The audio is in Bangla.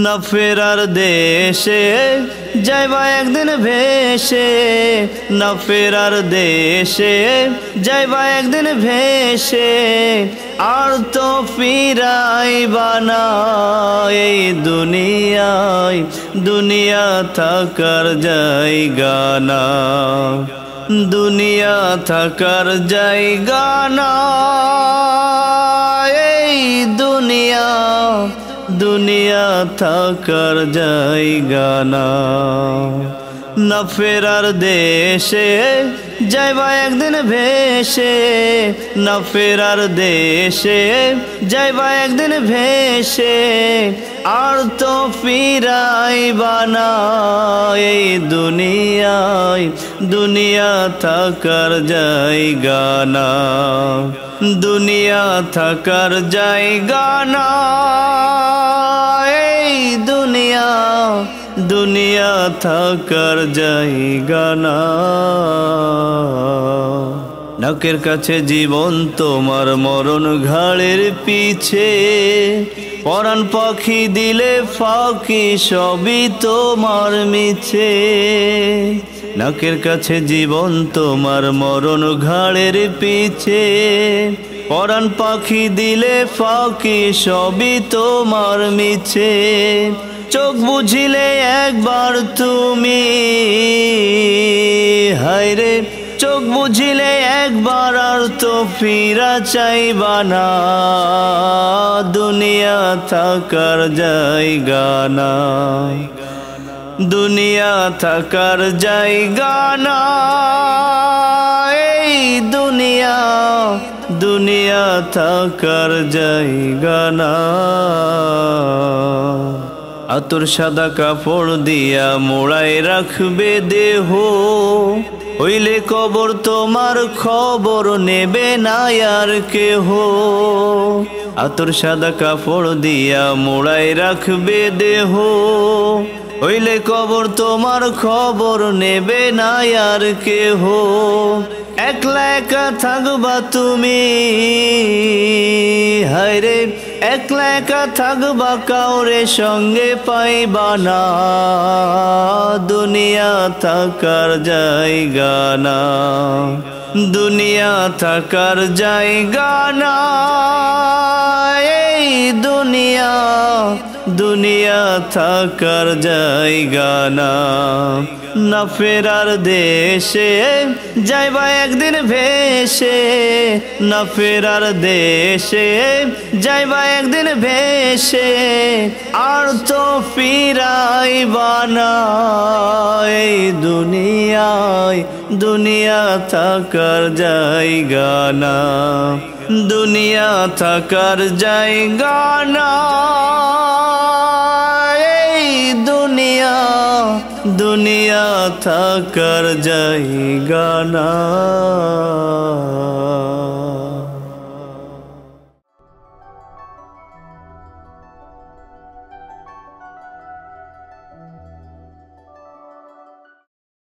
না ফেরার দেশে যাইবা একদিন ভেসে, না ফেরার দেশে যাইবা একদিন ভেসে, আর তো ফিরাইবা না এই দুনিয়ায়, দুনিয়া থাকার জায়গা না, দুনিয়া থাকার জায়গা না, এই দুনিয়া, দুনিয়া থাকার জায়গা না। না ফেরার দেশে যাইবা একদিন ভেসে, না ফেরার দেশে যাইবা একদিন ভেসে, আর তো ফিরাইবা না এই দুনিয়ায়, দুনিয়া থাকার জায়গা না, দুনিয়া থাকার জায়গা না, এই দুনিয়া, দুনিয়া থাকার জায়গা না। নাকের কাছে জীবন তোমার, মরণ ঘাড়ের পিছে, পরাণ পাখি দিলে ফাঁকি সবই তোমার মিছে। নাকের কাছে জীবন তোমার, মরণ ঘাড়ের পিছে, পরাণ পাখি দিলে ফাঁকি সবই তোমার মিছে। চোখ বুঝিলে একবার তুমি, হায়রে চোখ বুঝিলে একবার আর তো ফিরা চাইবা না, দুনিয়া থাকার জায়গা না, দুনিয়া থাকার জায়গা না, এই দুনিয়া, দুনিয়া থাকার জায়গা না। আতর সাদা কাপড় দিয়া মোড়ায় রাখবে দেহ, হইলে কবর তোমার খবর নেবে না আর কেহ। আতর সাদা কাপড় দিয়া মোড়ায় রাখবে দেহ, হইলে কবর তোমার খবর নেবে না আর কেহ। একলা একা থাকবা তুমি, হায়রে একলা একা থাকবা কাউরে সঙ্গে পাইবা না, দুনিয়া থাকার জায়গা না, দুনিয়া থাকার জায়গা না, এই দুনিয়া, দুনিয়া থাকার জায়গা না। না ফেরার দেশে যাইবা একদিন ভেসে, না ফেরার দেশে যাইবা একদিন ভেসে, আর তো ফিরাইবা না এই দুনিয়ায়, দুনিয়া থাকার জায়গা না, দুনিয়া থাকার জায়গা না, এই দুনিয়া, দুনিয়া থাকার জায়গা না।